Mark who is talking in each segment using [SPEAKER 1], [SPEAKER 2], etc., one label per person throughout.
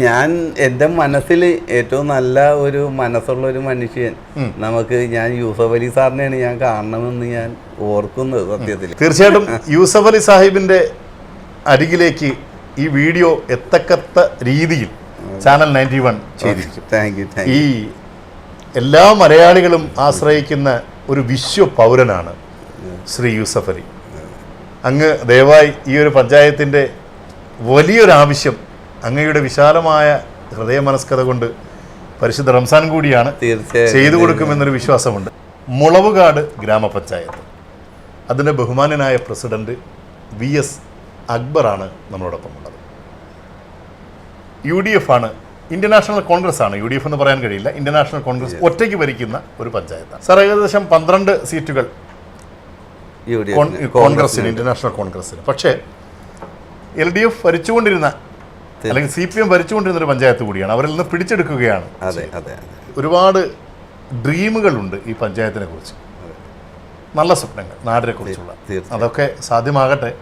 [SPEAKER 1] ഞാൻ എൻ്റെ മനസ്സിൽ ഏറ്റവും നല്ല ഒരു മനസ്സുള്ള ഒരു മനുഷ്യൻ ഞാൻ യൂസഫ് അലി സാറിനെയാണ് ഞാൻ കാണണമെന്ന് ഞാൻ ഓർക്കുന്നത്. സത്യത്തിൽ
[SPEAKER 2] തീർച്ചയായിട്ടും യൂസഫ് അലി സാഹിബിന്റെ അരികിലേക്ക് ഈ വീഡിയോ എത്തക്കത്ത രീതിയിൽ ചാനൽ 91 ചെയ്തിരിക്കും.
[SPEAKER 1] Thank you.
[SPEAKER 2] ഈ എല്ലാ മലയാളികളും ആശ്രയിക്കുന്ന ഒരു വിശ്വ പൗരനാണ് ശ്രീ യൂസഫ് അലി. അങ്ങ് ദയവായി ഈ ഒരു പഞ്ചായത്തിൻ്റെ വലിയൊരാവശ്യം അങ്ങയുടെ വിശാലമായ ഹൃദയമനസ്കത കൊണ്ട് പരിശുദ്ധ റംസാൻ കൂടിയാണ് ചെയ്തു കൊടുക്കുമെന്നൊരു വിശ്വാസമുണ്ട്. മുളവുകാട് ഗ്രാമപഞ്ചായത്ത്, അതിൻ്റെ ബഹുമാന്യനായ പ്രസിഡന്റ് VS അക്ബറാണ് നമ്മളോടൊപ്പം ഉള്ളത്. UDF ആണ്, ഇന്ത്യൻ നാഷണൽ കോൺഗ്രസ് ആണ്. UDF എന്ന് പറയാൻ കഴിയില്ല, ഇന്ത്യൻ നാഷണൽ കോൺഗ്രസ് ഒറ്റയ്ക്ക് ഭരിക്കുന്ന ഒരു പഞ്ചായത്താണ്. സാർ, ഏകദേശം 12 സീറ്റുകൾ കോൺഗ്രസിന്, ഇന്ത്യൻ നാഷണൽ കോൺഗ്രസിന്. പക്ഷേ LDF ഭരിച്ചുകൊണ്ടിരുന്ന അല്ലെങ്കിൽ CPM ഭരിച്ചുകൊണ്ടിരുന്ന ഒരു പഞ്ചായത്ത് കൂടിയാണ്. അവരിൽ നിന്ന് പിടിച്ചെടുക്കുകയാണ്. ഒരുപാട് ഡ്രീമുകളുണ്ട് ഈ പഞ്ചായത്തിനെ കുറിച്ച്, നല്ല സ്വപ്നങ്ങൾ നാടിനെ കുറിച്ചുള്ള. അതൊക്കെ സാധ്യമാകട്ടെ.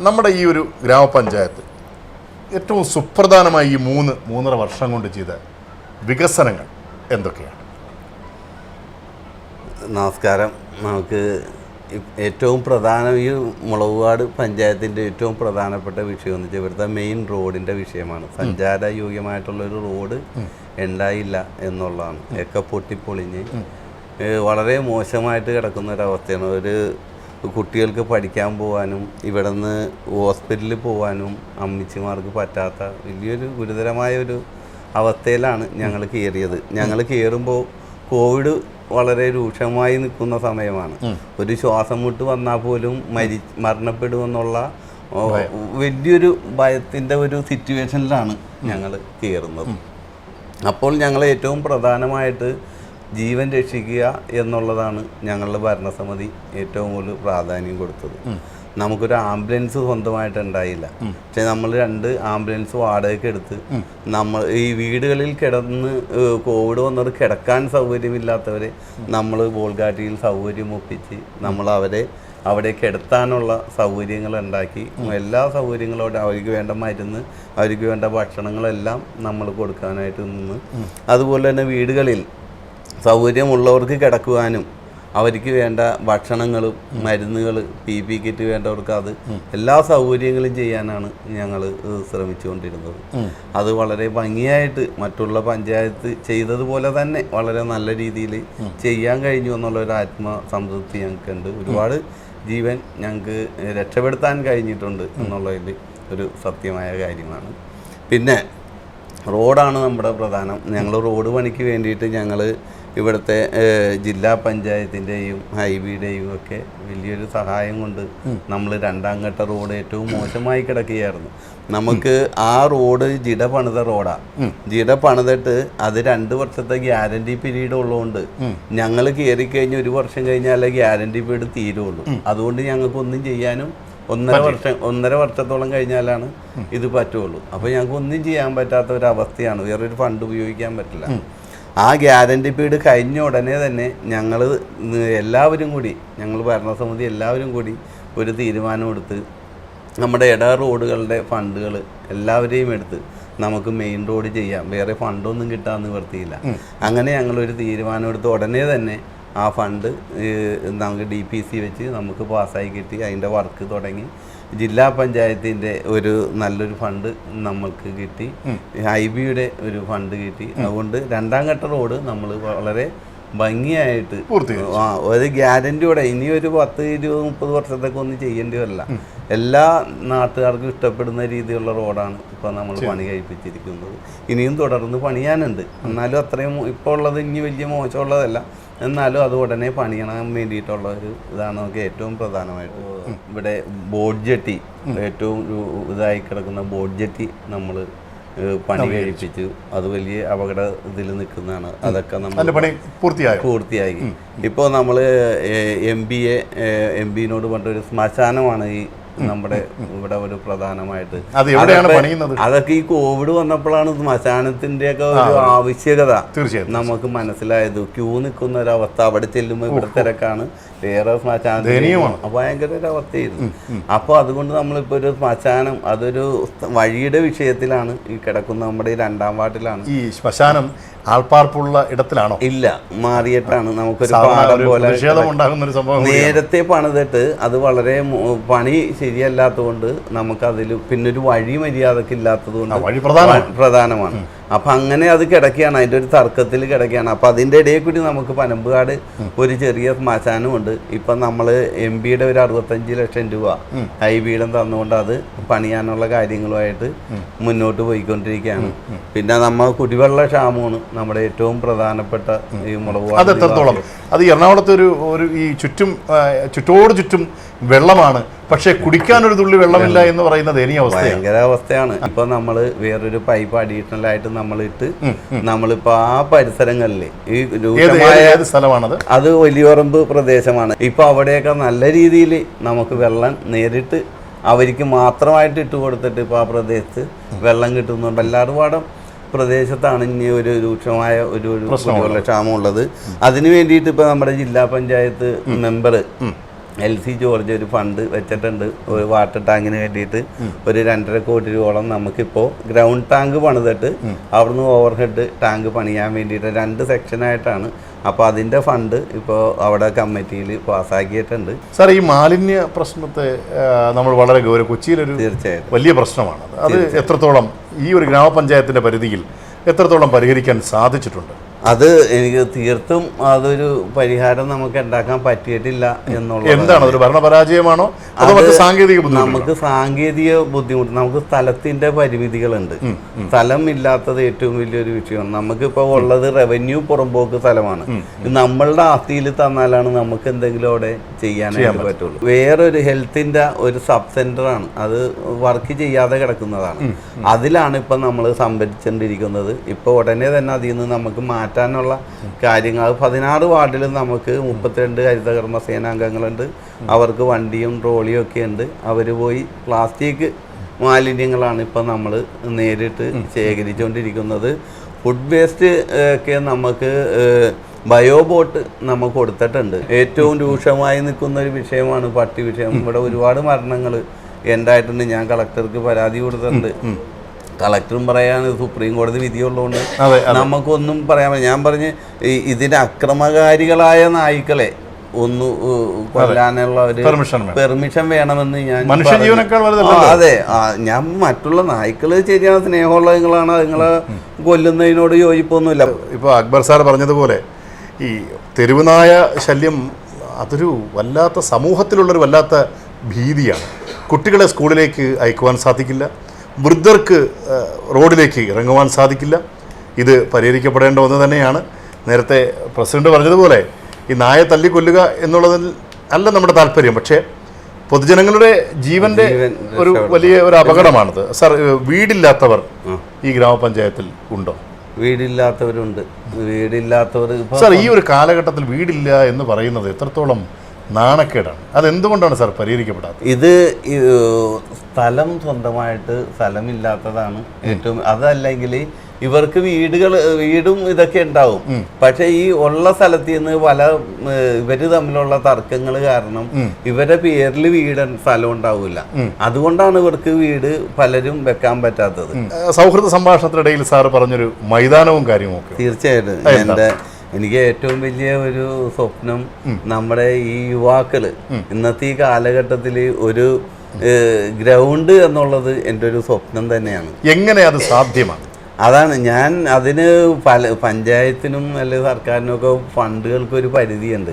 [SPEAKER 2] നമ്മുടെ ഈ ഒരു ഗ്രാമപഞ്ചായത്ത് ഏറ്റവും സുപ്രധാനമായി ഈ 3.5 വർഷം കൊണ്ട് ചെയ്ത വികസനങ്ങൾ എന്തൊക്കെയാണ്?
[SPEAKER 1] നമസ്കാരം. നമുക്ക് ഏറ്റവും പ്രധാനം ഈ മുളവുകാട് പഞ്ചായത്തിൻ്റെ ഏറ്റവും പ്രധാനപ്പെട്ട വിഷയം എന്ന് വെച്ചാൽ ഇവിടുത്തെ മെയിൻ റോഡിൻ്റെ വിഷയമാണ്. സഞ്ചാരയോഗ്യമായിട്ടുള്ളൊരു റോഡ് ഉണ്ടായില്ല എന്നുള്ളതാണ്. ഒക്കെ പൊട്ടിപ്പൊളിഞ്ഞ് വളരെ മോശമായിട്ട് കിടക്കുന്ന ഒരവസ്ഥയാണ്. ഒരു കുട്ടികൾക്ക് പഠിക്കാൻ പോകാനും ഇവിടെ നിന്ന് ഹോസ്പിറ്റലിൽ പോകാനും അമ്മച്ചിമാർക്ക് പറ്റാത്ത വലിയൊരു ഗുരുതരമായ ഒരു അവസ്ഥയിലാണ് ഞങ്ങൾ കയറിയത്. ഞങ്ങൾ കയറുമ്പോൾ കോവിഡ് വളരെ രൂക്ഷമായി നിൽക്കുന്ന സമയമാണ്. ഒരു ശ്വാസം മുട്ട് വന്നാൽ പോലും മരണപ്പെടുമെന്നുള്ള വലിയൊരു ഭയത്തിൻ്റെ ഒരു സിറ്റുവേഷനിലാണ് ഞങ്ങൾ കയറുന്നത്. അപ്പോൾ ഞങ്ങൾ ഏറ്റവും പ്രധാനമായിട്ട് ജീവൻ രക്ഷിക്കുക എന്നുള്ളതാണ് ഞങ്ങളുടെ ഭരണസമിതി ഏറ്റവും കൂടുതൽ പ്രാധാന്യം കൊടുത്തത്. നമുക്കൊരു ആംബുലൻസ് സ്വന്തമായിട്ട് ഉണ്ടായില്ല. പക്ഷെ നമ്മൾ 2 ആംബുലൻസ് വാടകയ്ക്ക് എടുത്ത് നമ്മൾ ഈ വീടുകളിൽ കിടന്ന് കോവിഡ് വന്നവർ കിടക്കാൻ സൗകര്യമില്ലാത്തവരെ നമ്മൾ ബോൾഗാട്ടിയിൽ സൗകര്യം ഒപ്പിച്ച് നമ്മൾ അവരെ അവിടെ കിടത്താനുള്ള സൗകര്യങ്ങൾ ഉണ്ടാക്കി. എല്ലാ സൗകര്യങ്ങളോടെ അവർക്ക് വേണ്ട മരുന്ന്, അവർക്ക് വേണ്ട ഭക്ഷണങ്ങളെല്ലാം നമ്മൾ കൊടുക്കാനായിട്ട് നിന്ന്. അതുപോലെ തന്നെ വീടുകളിൽ സൗകര്യമുള്ളവർക്ക് കിടക്കുവാനും അവർക്ക് വേണ്ട ഭക്ഷണങ്ങളും മരുന്നുകൾ, PP കിറ്റ് വേണ്ടവർക്ക് അത് എല്ലാ സൗകര്യങ്ങളും ചെയ്യാനാണ് ഞങ്ങൾ ശ്രമിച്ചുകൊണ്ടിരുന്നത്. അത് വളരെ ഭംഗിയായിട്ട് മറ്റുള്ള പഞ്ചായത്ത് ചെയ്തതുപോലെ തന്നെ വളരെ നല്ല രീതിയിൽ ചെയ്യാൻ കഴിഞ്ഞു എന്നുള്ളൊരു ആത്മസംതൃപ്തി ഞങ്ങൾക്കുണ്ട്. ഒരുപാട് ജീവൻ ഞങ്ങൾക്ക് രക്ഷപ്പെടുത്താൻ കഴിഞ്ഞിട്ടുണ്ട് എന്നുള്ളതിൽ ഒരു സത്യമായ കാര്യമാണ്. പിന്നെ റോഡാണ് നമ്മുടെ പ്രധാനം. ഞങ്ങൾ റോഡ് പണിക്ക് വേണ്ടിയിട്ട് ഞങ്ങൾ ഇവിടുത്തെ ജില്ലാ പഞ്ചായത്തിൻ്റെയും ഹൈവേയുടെയും ഒക്കെ വലിയൊരു സഹായം കൊണ്ട് നമ്മൾ 2ാം ഘട്ട റോഡ് ഏറ്റവും മോശമായി കിടക്കുകയായിരുന്നു. നമുക്ക് ആ റോഡ് ജിട പണിത റോഡാണ്. ജിട പണിതിട്ട് അത് 2 വർഷത്തെ ഗ്യാരണ്ടി പീരീഡ് ഉള്ളതുകൊണ്ട് ഞങ്ങൾ കയറിക്കഴിഞ്ഞ് 1 വർഷം കഴിഞ്ഞാലേ ഗ്യാരണ്ടി പീരീഡ് തീരുള്ളൂ. അതുകൊണ്ട് ഞങ്ങൾക്കൊന്നും ചെയ്യാനും 1.5 വർഷത്തോളം കഴിഞ്ഞാലാണ് ഇത് പറ്റുള്ളൂ. അപ്പോൾ ഞങ്ങൾക്ക് ഒന്നും ചെയ്യാൻ പറ്റാത്ത ഒരവസ്ഥയാണ്. വേറൊരു ഫണ്ട് ഉപയോഗിക്കാൻ പറ്റില്ല. ആ ഗ്യാരണ്ടി പീരീഡ് കഴിഞ്ഞ ഉടനെ തന്നെ ഞങ്ങൾ എല്ലാവരും കൂടി, ഞങ്ങൾ ഭരണസമിതി എല്ലാവരും കൂടി ഒരു തീരുമാനമെടുത്ത് നമ്മുടെ ഇട റോഡുകളുടെ ഫണ്ടുകൾ എല്ലാവരെയും എടുത്ത് നമുക്ക് മെയിൻ റോഡ് ചെയ്യാം, വേറെ ഫണ്ടൊന്നും കിട്ടാൻ നിവർത്തിയില്ല. അങ്ങനെ ഞങ്ങളൊരു തീരുമാനമെടുത്ത് ഉടനെ തന്നെ ആ ഫണ്ട് നമുക്ക് DPC വെച്ച് നമുക്ക് പാസ്സായി കിട്ടി. അതിൻ്റെ വർക്ക് തുടങ്ങി. ജില്ലാ പഞ്ചായത്തിൻ്റെ ഒരു നല്ലൊരു ഫണ്ട് നമ്മൾക്ക് കിട്ടി, ഹൈബിയുടെ ഒരു ഫണ്ട് കിട്ടി. അതുകൊണ്ട് 2ാം ഘട്ട റോഡ് നമ്മൾ വളരെ ഭംഗിയായിട്ട് ഒരു ഗ്യാരൻറ്റിയോടെ ഇനി ഒരു 10, 20, 30 വർഷത്തേക്ക് ഒന്നും ചെയ്യേണ്ടി വരില്ല. എല്ലാ നാട്ടുകാർക്കും ഇഷ്ടപ്പെടുന്ന രീതിയിലുള്ള റോഡാണ് ഇപ്പോൾ നമ്മൾ പണി കഴിപ്പിച്ചിരിക്കുന്നത്. ഇനിയും തുടർന്ന് പണിയാനുണ്ട്. എന്നാലും അത്രയും ഇപ്പോൾ ഉള്ളത് ഇനി വലിയ മോശമുള്ളതല്ല. എന്നാലും അത് ഉടനെ പണിയണം വേണ്ടിയിട്ടുള്ള ഒരു ഇതാണ് നമുക്ക് ഏറ്റവും പ്രധാനമായിട്ട്. ഇവിടെ ബോട്ട് ജെട്ടി, ഏറ്റവും ഇതായി കിടക്കുന്ന ബോട്ട് ജെട്ടി നമ്മൾ പണി കഴിപ്പിച്ചു. അത് വലിയ അപകട ഇതിൽ നിൽക്കുന്നതാണ്. അതൊക്കെ നമ്മൾ പൂർത്തിയായി. ഇപ്പോൾ നമ്മൾ MPനോട് പറഞ്ഞൊരു ശ്മശാനമാണ് ഈ നമ്മുടെ ഇവിടെ ഒരു പ്രധാനമായിട്ട്.
[SPEAKER 2] അത് എവിടെയാണ് പണിയുന്നത്?
[SPEAKER 1] അതൊക്കെ ഈ കോവിഡ് വന്നപ്പോഴാണ് ശ്മശാനത്തിന്റെ ഒക്കെ ഒരു ആവശ്യകത
[SPEAKER 2] തീർച്ചയായും
[SPEAKER 1] നമുക്ക് മനസ്സിലായത്. ക്യൂ നിൽക്കുന്ന ഒരവസ്ഥ, അവിടെ ചെല്ലുമ്പോൾ ഇവിടെ തിരക്കാണ്, വേറെ ശ്മശാനം ഭയങ്കര ഒരു അവസ്ഥയായിരുന്നു. അപ്പോൾ അതുകൊണ്ട് നമ്മളിപ്പോൾ ഒരു ശ്മശാനം, അതൊരു വഴിയുടെ വിഷയത്തിലാണ് ഈ കിടക്കുന്ന നമ്മുടെ ഈ 2-ാം വാർഡിലാണ്.
[SPEAKER 2] ഈ ശ്മശാനം ആൾപ്പാർപ്പുള്ള ഇടത്തിലാണോ?
[SPEAKER 1] ഇല്ല, മാറിയിട്ടാണ്. നമുക്കൊരു പാടം പോലെ നേരത്തെ പണിതിട്ട് അത് വളരെ പണി ശരിയല്ലാത്തതുകൊണ്ട് നമുക്കതിൽ പിന്നെ ഒരു വഴി മര്യാദക്ക് ഇല്ലാത്തത് കൊണ്ട് പ്രധാനമാണ്. അപ്പം അങ്ങനെ അത് കിടക്കുകയാണ്, അതിൻ്റെ ഒരു തർക്കത്തിൽ കിടക്കുകയാണ്. അപ്പം അതിൻ്റെ ഇടയിൽ കൂടി നമുക്ക് പനമ്പുകാട് ഒരു ചെറിയ ശ്മശാനമുണ്ട്. ഇപ്പം നമ്മൾ MP-യുടെ ഒരു 65 ലക്ഷം രൂപ ഹൈബീഡം തന്നുകൊണ്ട് അത് പണിയാനുള്ള കാര്യങ്ങളുമായിട്ട് മുന്നോട്ട് പോയിക്കൊണ്ടിരിക്കുകയാണ്. പിന്നെ നമ്മൾ കുടിവെള്ള ക്ഷാമമാണ് നമ്മുടെ ഏറ്റവും പ്രധാനപ്പെട്ട ഈ മുളക്.
[SPEAKER 2] അത് എത്രത്തോളം? അത് എറണാകുളത്ത് ഒരു ഈ ചുറ്റോട് ചുറ്റും വെള്ളമാണ്, പക്ഷെ കുടിക്കാനൊരു തുള്ളി വെള്ളമില്ല എന്ന് പറയുന്നത്
[SPEAKER 1] ഭയങ്കര അവസ്ഥയാണ്. ഇപ്പൊ നമ്മള് വേറൊരു പൈപ്പ് അഡീഷണൽ ആയിട്ട് നമ്മളിട്ട് നമ്മളിപ്പോ ആ പരിസരങ്ങളിൽ ഈ
[SPEAKER 2] സ്ഥലമാണത്,
[SPEAKER 1] അത് വലിയറമ്പ് പ്രദേശമാണ്. ഇപ്പൊ അവിടെയൊക്കെ നല്ല രീതിയിൽ നമുക്ക് വെള്ളം നേരിട്ട് അവർക്ക് മാത്രമായിട്ട് ഇട്ട് കൊടുത്തിട്ട് ഇപ്പൊ ആ പ്രദേശത്ത് വെള്ളം കിട്ടുന്നുണ്ട്. എല്ലാവരും പ്രദേശത്താണ് ഇനി ഒരു രൂക്ഷമായ ഒരു കുടിവെള്ള ക്ഷാമമുള്ളത്. അതിനു വേണ്ടിയിട്ട് ഇപ്പോൾ നമ്മുടെ ജില്ലാ പഞ്ചായത്ത് മെമ്പർ LC ജോർജ് ഒരു ഫണ്ട് വെച്ചിട്ടുണ്ട്. ഒരു വാട്ടർ ടാങ്കിന് വേണ്ടിയിട്ട് ഒരു 2.5 കോടി രൂപയോളം നമുക്കിപ്പോൾ ഗ്രൗണ്ട് ടാങ്ക് പണിതിട്ട് അവിടുന്ന് ഓവർഹെഡ് ടാങ്ക് പണിയാൻ വേണ്ടിയിട്ട് 2 സെക്ഷനായിട്ടാണ്. അപ്പോൾ അതിൻ്റെ ഫണ്ട് ഇപ്പോൾ അവിടെ കമ്മിറ്റിയിൽ പാസ്സാക്കിയിട്ടുണ്ട്.
[SPEAKER 2] സാർ, ഈ മാലിന്യ പ്രശ്നത്തെ നമ്മൾ വളരെ കൊച്ചിയിലൊരു
[SPEAKER 1] തീർച്ചയായിട്ടും
[SPEAKER 2] വലിയ പ്രശ്നമാണ്. അത് എത്രത്തോളം ഈ ഒരു ഗ്രാമപഞ്ചായത്തിൻ്റെ പരിധിയിൽ എത്രത്തോളം പരിഹരിക്കാൻ സാധിച്ചിട്ടുണ്ട്?
[SPEAKER 1] അത് എനിക്ക് തീർത്തും അതൊരു പരിഹാരം നമുക്ക് ഉണ്ടാക്കാൻ പറ്റിയിട്ടില്ല എന്നുള്ളത്.
[SPEAKER 2] എന്താണ് അതൊരു ഭരണപരാജയമാണോ അതോ മറ്റ് സാങ്കേതിക ബുദ്ധിമുട്ട്?
[SPEAKER 1] നമുക്ക് സാങ്കേതിക ബുദ്ധിമുട്ട്, നമുക്ക് സ്ഥലത്തിന്റെ പരിമിതികളുണ്ട്. സ്ഥലം ഇല്ലാത്തത് ഏറ്റവും വലിയൊരു വിഷയമാണ്. നമുക്കിപ്പോൾ ഉള്ളത് റവന്യൂ പുറമ്പോക്ക് സ്ഥലമാണ്. നമ്മളുടെ ആസ്തിയിൽ തന്നാലാണ് നമുക്ക് എന്തെങ്കിലും അവിടെ ചെയ്യാനായിട്ട് പറ്റുള്ളൂ. വേറൊരു ഹെൽത്തിന്റെ ഒരു സബ് സെന്ററാണ്, അത് വർക്ക് ചെയ്യാതെ കിടക്കുന്നതാണ്. അതിലാണ് ഇപ്പം നമ്മൾ സംഭരിച്ചുകൊണ്ടിരിക്കുന്നത്. ഇപ്പോൾ ഉടനെ തന്നെ അതിൽ നിന്ന് നമുക്ക് മാറ്റാനുള്ള കാര്യങ്ങൾ 16 വാർഡിലും നമുക്ക് 32 ഹരിതകർമ്മ സേനാംഗങ്ങളുണ്ട്. അവർക്ക് വണ്ടിയും ട്രോളിയും ഒക്കെ ഉണ്ട്. അവർ പോയി പ്ലാസ്റ്റിക് മാലിന്യങ്ങളാണ് ഇപ്പം നമ്മൾ നേരിട്ട് ശേഖരിച്ചുകൊണ്ടിരിക്കുന്നത്. ഫുഡ് വേസ്റ്റ് ഒക്കെ നമുക്ക് ബയോബോട്ട് നമുക്ക് കൊടുത്തിട്ടുണ്ട്. ഏറ്റവും രൂക്ഷമായി നിൽക്കുന്ന ഒരു വിഷയമാണ് പട്ടി വിഷയം. ഇവിടെ ഒരുപാട് മരണങ്ങൾ ഉണ്ടായിട്ടുണ്ട്. ഞാൻ കളക്ടർക്ക് പരാതി കൊടുത്തിട്ടുണ്ട്. കളക്ടറും പറയാണ് സുപ്രീം കോടതി വിധിയുള്ളതുകൊണ്ട് നമുക്കൊന്നും പറയാൻ പറ്റില്ല. ഞാൻ പറഞ്ഞ് ഇതിന് അക്രമകാരികളായ നായ്ക്കളെ ഒന്ന് കൊല്ലാനുള്ള ഒരു പെർമിഷൻ വേണമെന്ന് ഞാൻ. അതെ, ഞാൻ മറ്റുള്ള നായ്ക്കള് ശരിയാണ്, സ്നേഹമുള്ളങ്ങളാണ്, അതുങ്ങളെ കൊല്ലുന്നതിനോട് യോജിപ്പൊന്നുമില്ല.
[SPEAKER 2] ഇപ്പോൾ അക്ബർ സാർ പറഞ്ഞതുപോലെ ഈ തെരുവുനായ ശല്യം അതൊരു വല്ലാത്ത സമൂഹത്തിലുള്ളൊരു വല്ലാത്ത ഭീതിയാണ്. കുട്ടികളെ സ്കൂളിലേക്ക് അയക്കുവാൻ സാധിക്കില്ല, വൃദ്ധർക്ക് റോഡിലേക്ക് ഇറങ്ങുവാൻ സാധിക്കില്ല. ഇത് പരിഹരിക്കപ്പെടേണ്ട ഒന്ന് തന്നെയാണ്. നേരത്തെ പ്രസിഡന്റ് പറഞ്ഞതുപോലെ ഈ നായെ തല്ലിക്കൊല്ലുക എന്നുള്ളതിൽ അല്ല നമ്മുടെ താല്പര്യം, പക്ഷേ പൊതുജനങ്ങളുടെ ജീവന്റെ ഒരു വലിയ ഒരു അപകടമാണത്. സാർ, വീടില്ലാത്തവർ ഈ ഗ്രാമപഞ്ചായത്തിൽ ഉണ്ടോ?
[SPEAKER 1] വീടില്ലാത്തവരുണ്ട്. വീടില്ലാത്തവർ
[SPEAKER 2] സാർ, ഈ ഒരു കാലഘട്ടത്തിൽ വീടില്ല എന്ന് പറയുന്നത് എത്രത്തോളം നാണക്കേടാണ്. അതെന്തുകൊണ്ടാണ് സാർ പരിഹരിക്കപ്പെടാത്തത്?
[SPEAKER 1] ഇത് സ്ഥലം സ്വന്തമായിട്ട് സ്ഥലമില്ലാത്തതാണ് ഏറ്റവും. അതല്ലെങ്കിൽ ഇവർക്ക് വീടും ഇതൊക്കെ ഉണ്ടാവും. പക്ഷെ ഈ ഉള്ള സ്ഥലത്ത് നിന്ന് ഇവര് തമ്മിലുള്ള തർക്കങ്ങൾ കാരണം ഇവരുടെ പേരിൽ സ്ഥലം ഉണ്ടാവില്ല. അതുകൊണ്ടാണ് ഇവർക്ക് വീട് പലരും വെക്കാൻ പറ്റാത്തത്.
[SPEAKER 2] സൗഹൃദ സംഭാഷണത്തിനിടയിൽ സാർ പറഞ്ഞൊരു മൈതാനവും കാര്യവും ഒക്കെ.
[SPEAKER 1] തീർച്ചയായിട്ടും എനിക്ക് ഏറ്റവും വലിയ ഒരു സ്വപ്നം നമ്മുടെ ഈ യുവാക്കള് ഇന്നത്തെ ഈ കാലഘട്ടത്തിൽ ഒരു ഗ്രൗണ്ട് എന്നുള്ളത് എൻ്റെ ഒരു സ്വപ്നം തന്നെയാണ്.
[SPEAKER 2] എങ്ങനെ അത് സാധ്യമാണ്?
[SPEAKER 1] അതാണ് ഞാൻ അതിന് പഞ്ചായത്തിനും അല്ലെങ്കിൽ സർക്കാരിനും ഒക്കെ ഫണ്ടുകൾക്കൊരു പരിധിയുണ്ട്.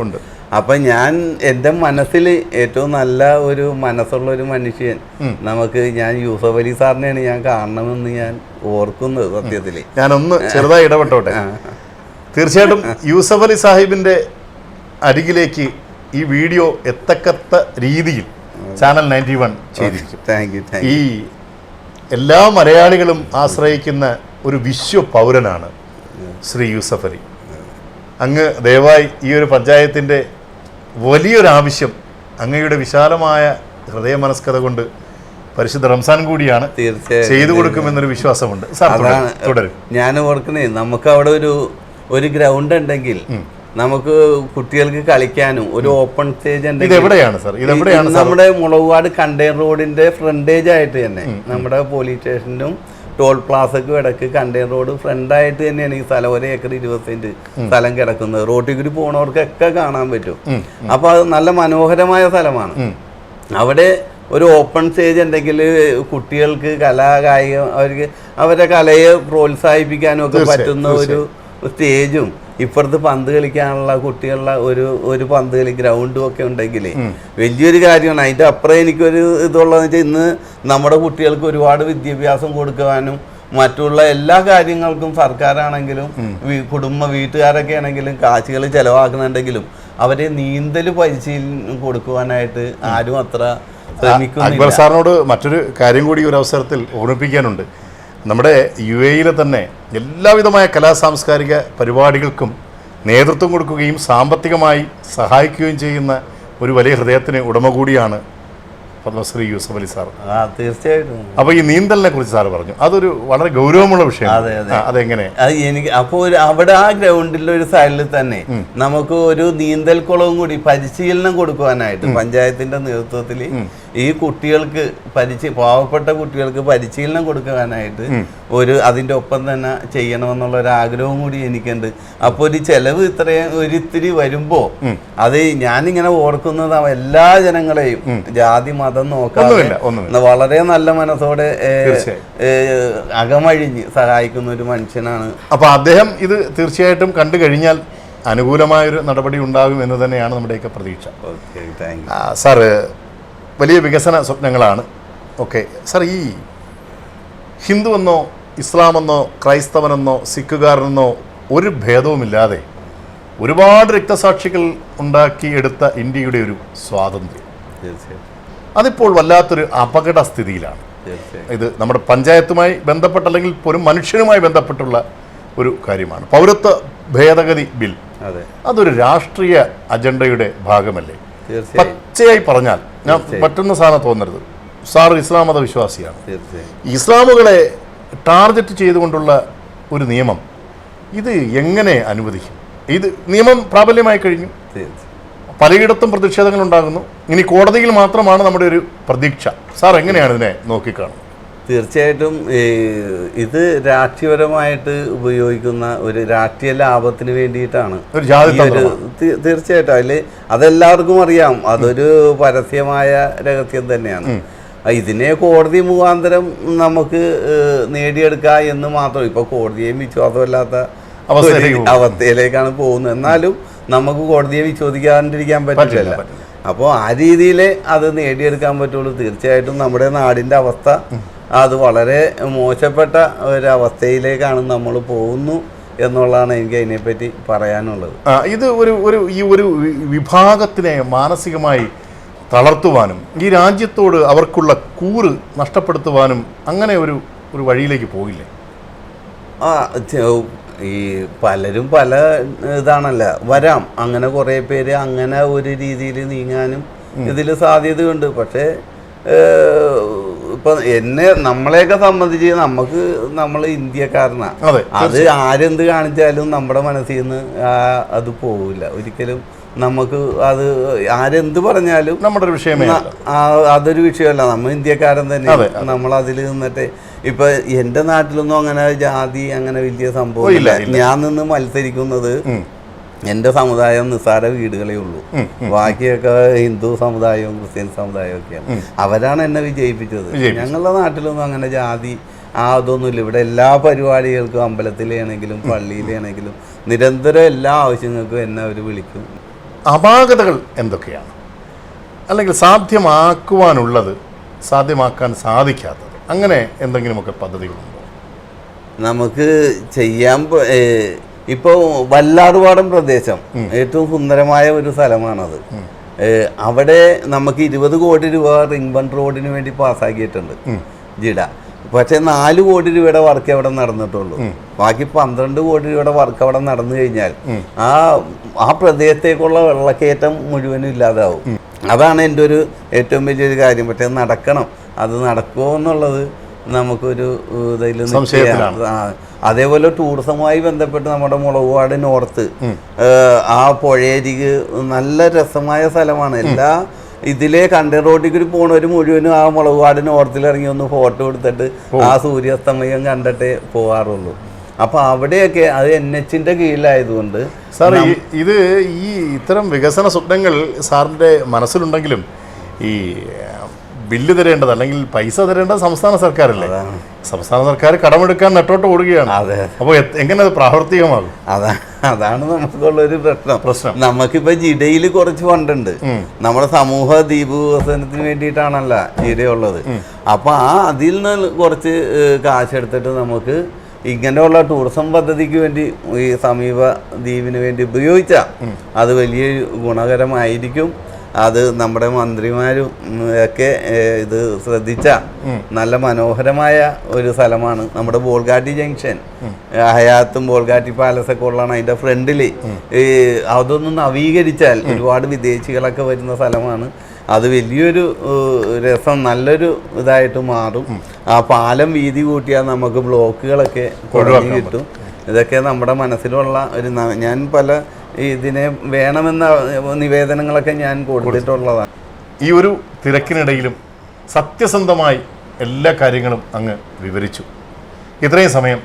[SPEAKER 1] അപ്പം ഞാൻ എൻ്റെ മനസ്സിൽ ഏറ്റവും നല്ല ഒരു മനസ്സുള്ള ഒരു മനുഷ്യൻ ഞാൻ യൂസഫ് അലി സാറിനെയാണ് ഞാൻ കാണണമെന്ന് ഞാൻ ഓർക്കുന്നത്. സത്യത്തിൽ
[SPEAKER 2] ഞാനൊന്ന് ചെറുതായി ഇടപെട്ടോട്ടെ. തീർച്ചയായിട്ടും യൂസഫ് അലി സാഹിബിൻ്റെ അരികിലേക്ക് ഈ വീഡിയോ എത്തക്കത്ത രീതിയിൽ ചാനൽ 91 ചെയ്തിരിക്കും. ഈ എല്ലാ മലയാളികളും ആശ്രയിക്കുന്ന ഒരു വിശ്വ പൗരനാണ് ശ്രീ യൂസഫ് അലി. അങ്ങ് ദയവായി ഈ ഒരു പഞ്ചായത്തിൻ്റെ വലിയൊരാവശ്യം അങ്ങയുടെ വിശാലമായ ഹൃദയമനസ്കത കൊണ്ട് പരിശുദ്ധ റംസാൻ കൂടിയാണ്,
[SPEAKER 1] തീർച്ചയായും
[SPEAKER 2] ചെയ്തു കൊടുക്കുമെന്നൊരു വിശ്വാസമുണ്ട്.
[SPEAKER 1] അതാണ്
[SPEAKER 2] തുടരും.
[SPEAKER 1] ഞാൻ ഓർക്കണേ, നമുക്ക് അവിടെ ഒരു ഗ്രൗണ്ട് ഉണ്ടെങ്കിൽ നമുക്ക് കുട്ടികൾക്ക് കളിക്കാനും ഒരു ഓപ്പൺ സ്റ്റേജ് ഉണ്ടെങ്കിൽ
[SPEAKER 2] എവിടെയാണ് സാർ? ഇതെവിടെയാണ്?
[SPEAKER 1] നമ്മുടെ മുളവാട് കണ്ടെയ്നർ റോഡിന്റെ ഫ്രണ്ടേജ് ആയിട്ട് തന്നെ, നമ്മുടെ പോലീസ് സ്റ്റേഷനും ടോൾ പ്ലാസക്കും ഇടയ്ക്ക് കണ്ടെയ്നർ റോഡ് ഫ്രണ്ടായിട്ട് തന്നെയാണ് ഈ സ്ഥലം. 1 ഏക്കർ 20 സെന്റ് സ്ഥലം കിടക്കുന്നത്. റോട്ടിൽ കൂടി പോണവർക്കൊക്കെ കാണാൻ പറ്റും. അപ്പൊ അത് നല്ല മനോഹരമായ സ്ഥലമാണ്. അവിടെ ഒരു ഓപ്പൺ സ്റ്റേജ് ഉണ്ടെങ്കിൽ കുട്ടികൾക്ക് കലാകായികം അവരുടെ കലയെ പ്രോത്സാഹിപ്പിക്കാനും ഒക്കെ പറ്റുന്ന ഒരു സ്റ്റേജും ഇപ്പുറത്ത് പന്ത് കളിക്കാനുള്ള കുട്ടികളുടെ ഒരു പന്ത് കളി ഗ്രൗണ്ടും ഒക്കെ ഉണ്ടെങ്കിൽ വലിയൊരു കാര്യമാണ്. അതിൻ്റെ അപ്പുറം എനിക്കൊരു ഇതുള്ളതെന്ന് വെച്ചാൽ ഇന്ന് നമ്മുടെ കുട്ടികൾക്ക് ഒരുപാട് വിദ്യാഭ്യാസം കൊടുക്കുവാനും മറ്റുള്ള എല്ലാ കാര്യങ്ങൾക്കും സർക്കാരാണെങ്കിലും വീട്ടുകാരൊക്കെ ആണെങ്കിലും കാശുകൾ ചെലവാക്കുന്നുണ്ടെങ്കിലും അവരെ നീന്തൽ പരിശീലനം കൊടുക്കുവാനായിട്ട് ആരും അത്ര ശ്രമിക്കുന്നില്ല.
[SPEAKER 2] അക്ബർ സാറിനോട് മറ്റൊരു കാര്യം കൂടി ഒരു അവസരത്തിൽ ഓർമ്മിപ്പിക്കാനുണ്ട്. നമ്മുടെ UAE തന്നെ എല്ലാവിധമായ കലാസാംസ്കാരിക പരിപാടികൾക്കും നേതൃത്വം കൊടുക്കുകയും സാമ്പത്തികമായി സഹായിക്കുകയും ചെയ്യുന്ന ഒരു വലിയ ഹൃദയത്തിന് ഉടമ കൂടിയാണ് പത്മശ്രീ യൂസഫ് അലി സാർ.
[SPEAKER 1] തീർച്ചയായിട്ടും.
[SPEAKER 2] അപ്പോൾ ഈ നീന്തലിനെ കുറിച്ച് സാർ പറഞ്ഞു, അതൊരു വളരെ ഗൗരവമുള്ള വിഷയമാണ്. അതെങ്ങനെ?
[SPEAKER 1] എനിക്ക് അപ്പോൾ അവിടെ ആ ഗ്രൗണ്ടിലെ ഒരു സൈഡിൽ തന്നെ നമുക്ക് ഒരു നീന്തൽ കുളവും കൂടി പരിശീലനം കൊടുക്കുവാനായിട്ട് പഞ്ചായത്തിന്റെ നേതൃത്വത്തിൽ ഈ കുട്ടികൾക്ക് പാവപ്പെട്ട കുട്ടികൾക്ക് പരിശീലനം കൊടുക്കുവാനായിട്ട് അതിൻ്റെ ഒപ്പം തന്നെ ചെയ്യണമെന്നുള്ള ഒരു ആഗ്രഹവും കൂടി എനിക്കുണ്ട്. അപ്പോൾ ഒരു ചെലവ് ഒരിത്തിരി വരുമ്പോൾ അത് ഞാനിങ്ങനെ ഓർക്കുന്നത് എല്ലാ ജനങ്ങളെയും ജാതി മതം നോക്കാതെ വളരെ നല്ല മനസ്സോടെ അകമഴിഞ്ഞ് സഹായിക്കുന്ന ഒരു മനുഷ്യനാണ്.
[SPEAKER 2] അപ്പൊ അദ്ദേഹം ഇത് തീർച്ചയായിട്ടും കണ്ടു കഴിഞ്ഞാൽ അനുകൂലമായൊരു നടപടി ഉണ്ടാകും എന്ന് തന്നെയാണ് നമ്മുടെയൊക്കെ പ്രതീക്ഷ. സാറ് വലിയ വികസന സ്വപ്നങ്ങളാണ്. ഓക്കെ സാർ, ഈ ഹിന്ദുവെന്നോ ഇസ്ലാമെന്നോ ക്രൈസ്തവനെന്നോ സിഖുകാരനെന്നോ ഒരു ഭേദവുമില്ലാതെ ഒരുപാട് രക്തസാക്ഷികൾ ഉണ്ടാക്കിയെടുത്ത ഇന്ത്യയുടെ ഒരു സ്വാതന്ത്ര്യം അതിപ്പോൾ വല്ലാത്തൊരു അപകട സ്ഥിതിയിലാണ്. ഇത് നമ്മുടെ പഞ്ചായത്തുമായി ബന്ധപ്പെട്ട അല്ലെങ്കിൽ ഒരു മനുഷ്യനുമായി ബന്ധപ്പെട്ടുള്ള ഒരു കാര്യമാണ്. പൗരത്വ ഭേദഗതി ബിൽ അതൊരു രാഷ്ട്രീയ അജണ്ടയുടെ ഭാഗമല്ലേ? പച്ചയായി പറഞ്ഞാൽ, ഞാൻ മറ്റൊന്ന് സാറിന് തോന്നരുത്, സാർ ഇസ്ലാം മത വിശ്വാസിയാണ്. ഇസ്ലാമുകളെ ടാർഗറ്റ് ചെയ്തുകൊണ്ടുള്ള ഒരു നിയമം ഇത് എങ്ങനെ അനുവദിക്കും? ഇത് നിയമം പ്രാബല്യമായി കഴിഞ്ഞു, പലയിടത്തും പ്രതിഷേധങ്ങൾ ഉണ്ടാകുന്നു. ഇനി കോടതിയിൽ മാത്രമാണ് നമ്മുടെ ഒരു പ്രതീക്ഷ. സാർ എങ്ങനെയാണ് ഇതിനെ നോക്കിക്കാണുന്നത്?
[SPEAKER 1] തീർച്ചയായിട്ടും ഇത് രാഷ്ട്രീയപരമായിട്ട് ഉപയോഗിക്കുന്ന ഒരു രാഷ്ട്രീയ ലാഭത്തിന് വേണ്ടിയിട്ടാണ്. തീർച്ചയായിട്ടും അതെല്ലാവർക്കും അറിയാം. അതൊരു പരസ്യമായ രഹസ്യം തന്നെയാണ്. ഇതിനെ കോടതി മുഖാന്തരം നമുക്ക് നേടിയെടുക്കുക എന്ന് മാത്രം. ഇപ്പൊ കോടതിയെയും വിശ്വാസമില്ലാത്ത അവസ്ഥയിലേക്കാണ് പോകുന്നത്. എന്നാലും നമുക്ക് കോടതിയെ വിശ്വസിക്കാണ്ടിരിക്കാൻ പറ്റില്ല. അപ്പോൾ ആ രീതിയിൽ അത് നേടിയെടുക്കാൻ പറ്റുള്ളൂ. തീർച്ചയായിട്ടും നമ്മുടെ നാടിൻ്റെ അവസ്ഥ അത് വളരെ മോശപ്പെട്ട ഒരവസ്ഥയിലേക്കാണ് നമ്മൾ പോകുന്നു എന്നുള്ളതാണ് എനിക്ക് അതിനെപ്പറ്റി പറയാനുള്ളത്.
[SPEAKER 2] ഇത് ഒരു വിഭാഗത്തിനെ മാനസികമായി തളർത്തുവാനും ഈ രാജ്യത്തോട് അവർക്കുള്ള കൂറ് നഷ്ടപ്പെടുത്തുവാനും അങ്ങനെ ഒരു വഴിയിലേക്ക് പോയില്ലേ?
[SPEAKER 1] ഈ പലരും പല ഇതാണല്ല വരാം. അങ്ങനെ കുറേ പേര് അങ്ങനെ ഒരു രീതിയിൽ നീങ്ങാനും ഇതിൽ സാധ്യതയുണ്ട്. പക്ഷേ ഇപ്പൊ നമ്മളെയൊക്കെ സംബന്ധിച്ച് നമ്മൾ ഇന്ത്യക്കാരനാണ്. അത് ആരെന്ത് കാണിച്ചാലും നമ്മുടെ മനസ്സിൽ നിന്ന് അത് പോവില്ല ഒരിക്കലും. നമുക്ക് അത് ആരെന്ത് പറഞ്ഞാലും
[SPEAKER 2] നമ്മുടെ ഒരു വിഷയമേ
[SPEAKER 1] അതൊരു വിഷയമല്ല. നമ്മൾ ഇന്ത്യക്കാരൻ തന്നെ. നമ്മൾ അതിൽ നിന്നിട്ട് ഇപ്പൊ എന്റെ നാട്ടിലൊന്നും അങ്ങനെ ജാതി അങ്ങനെ വലിയ സംഭവം ഇല്ല. ഞാൻ നിന്ന് മത്സരിക്കുന്നത് എൻ്റെ സമുദായം നിസ്സാര വീടുകളേ ഉള്ളൂ. ബാക്കിയൊക്കെ ഹിന്ദു സമുദായവും ക്രിസ്ത്യൻ സമുദായവും ഒക്കെയാണ്. അവരാണ് എന്നെ വിജയിപ്പിച്ചത്. ഞങ്ങളുടെ നാട്ടിലൊന്നും അങ്ങനെ ജാതി അതൊന്നുമില്ല. ഇവിടെ എല്ലാ പരിപാടികൾക്കും അമ്പലത്തിലാണെങ്കിലും പള്ളിയിലാണെങ്കിലും നിരന്തരം എല്ലാ ആവശ്യങ്ങൾക്കും എന്നെ അവർ വിളിക്കും.
[SPEAKER 2] അപാകതകൾ എന്തൊക്കെയാണ്? അല്ലെങ്കിൽ സാധ്യമാക്കുവാനുള്ളത്, സാധ്യമാക്കാൻ സാധിക്കാത്തത്, അങ്ങനെ എന്തെങ്കിലുമൊക്കെ പദ്ധതികളുണ്ടോ?
[SPEAKER 1] നമുക്ക് ചെയ്യാൻ ഇപ്പോൾ വല്ലാർപാടം പ്രദേശം ഏറ്റവും സുന്ദരമായ ഒരു സ്ഥലമാണത്. അവിടെ നമുക്ക് 20 കോടി രൂപ റിംഗ് ബണ്ട് റോഡിന് വേണ്ടി പാസ്സാക്കിയിട്ടുണ്ട് ജിഡ. പക്ഷേ 4 കോടി രൂപയുടെ വർക്ക് അവിടെ നടന്നിട്ടുള്ളൂ. ബാക്കി 12 കോടി രൂപയുടെ വർക്ക് അവിടെ നടന്നു കഴിഞ്ഞാൽ ആ പ്രദേശത്തേക്കുള്ള വെള്ളക്കയറ്റം മുഴുവനും ഇല്ലാതാവും. അതാണ് എൻ്റെ ഒരു ഏറ്റവും വലിയൊരു കാര്യം. പക്ഷേ നടക്കണം, അത് നടക്കുമോ എന്നുള്ളത് നമുക്കൊരു ഇതിൽ അതേപോലെ ടൂറിസവുമായി ബന്ധപ്പെട്ട് നമ്മുടെ മുളകുപാട് നോർത്ത് ആ പുഴയരിക് നല്ല രസമായ സ്ഥലമാണ്. എല്ലാ ഇതിലെ കണ്ടൽ റോഡിൽ പോണവർ മുഴുവനും ആ മുളകുപാട് നോർത്തിൽ ഇറങ്ങി ഒന്ന് ഫോട്ടോ എടുത്തിട്ട് ആ സൂര്യാസ്തമയം കണ്ടിട്ടേ പോകാറുള്ളൂ. അപ്പോൾ അവിടെയൊക്കെ അത് NH-ന്റെ കീഴിലായതുകൊണ്ട്
[SPEAKER 2] സാർ ഇത് ഈ ഇത്തരം വികസന സ്വപ്നങ്ങൾ സാറിൻ്റെ മനസ്സിലുണ്ടെങ്കിലും ഈ ബില്ല് തരേണ്ടത് അല്ലെങ്കിൽ പൈസ തരേണ്ടത് സംസ്ഥാന സർക്കാരല്ലേ? സംസ്ഥാന സർക്കാർ കടമെടുക്കാൻ നെട്ടോട്ട് ഓടുകയാണ്.
[SPEAKER 1] അതെ.
[SPEAKER 2] അപ്പോൾ എങ്ങനെ അത് പ്രാവർത്തികമാകും?
[SPEAKER 1] അതാണ് നമുക്കുള്ളൊരു പ്രശ്നം. നമുക്കിപ്പോൾ ജിഡയിൽ കുറച്ച് ഫണ്ടുണ്ട്, നമ്മുടെ സമൂഹ ദ്വീപ് വികസനത്തിന് വേണ്ടിയിട്ടാണല്ല ജിഡയുള്ളത്. അപ്പോൾ അതിൽ നിന്ന് കുറച്ച് കാശെടുത്തിട്ട് നമുക്ക് ഇങ്ങനെയുള്ള ടൂറിസം പദ്ധതിക്ക് വേണ്ടി ഈ സമീപ ദ്വീപിന് വേണ്ടി ഉപയോഗിച്ചാൽ അത് വലിയ ഗുണകരമായിരിക്കും. അത് നമ്മുടെ മന്ത്രിമാരും ഒക്കെ ഇത് ശ്രദ്ധിച്ച നല്ല മനോഹരമായ ഒരു സ്ഥലമാണ്. നമ്മുടെ ബോൾഗാട്ടി ജംഗ്ഷൻ, ഹയാത്തും ബോൾഗാട്ടി പാലസൊക്കെ ഉള്ളതാണ്. അതിൻ്റെ ഫ്രണ്ടിൽ അതൊന്ന് നവീകരിച്ചാൽ ഒരുപാട് വിദേശികളൊക്കെ വരുന്ന സ്ഥലമാണ്. അത് വലിയൊരു രസം, നല്ലൊരു ഇതായിട്ട് മാറും. ആ പാലം വീതി കൂട്ടിയാൽ നമുക്ക് ബ്ലോക്കുകളൊക്കെ കുറഞ്ഞു കിട്ടും. ഇതൊക്കെ നമ്മുടെ മനസ്സിലുള്ള ഒരു ഞാൻ പല ഇതിനെ വേണമെന്ന നിവേദനങ്ങളൊക്കെ ഞാൻ കൊടുത്തിട്ടുള്ളതാണ്.
[SPEAKER 2] ഈ ഒരു തിരക്കിനിടയിലും സത്യസന്ധമായി എല്ലാ കാര്യങ്ങളും അങ്ങ് വിവരിച്ചു. ഇത്രയും സമയം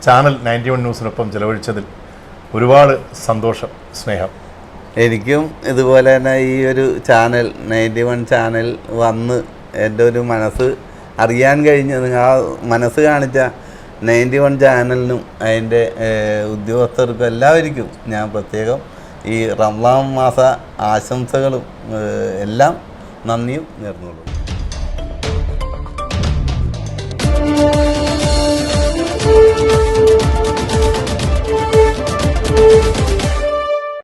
[SPEAKER 2] ചാനൽ 91 ന്യൂസിനൊപ്പം ചെലവഴിച്ചതിൽ ഒരുപാട് സന്തോഷം, സ്നേഹം.
[SPEAKER 1] എനിക്കും ഇതുപോലെ തന്നെ ഈ ഒരു ചാനൽ 91 ചാനൽ വന്ന് എൻ്റെ ഒരു മനസ്സ് അറിയാൻ കഴിഞ്ഞ് ആ മനസ്സ് കാണിച്ച 91 ചാനലിനും അതിൻ്റെ ഉദ്യോഗസ്ഥർക്കും എല്ലാവർക്കും ഞാൻ പ്രത്യേകം ഈ റംസാൻ മാസ ആശംസകളും എല്ലാം നന്ദിയും നേർന്നുകൊള്ളുന്നു.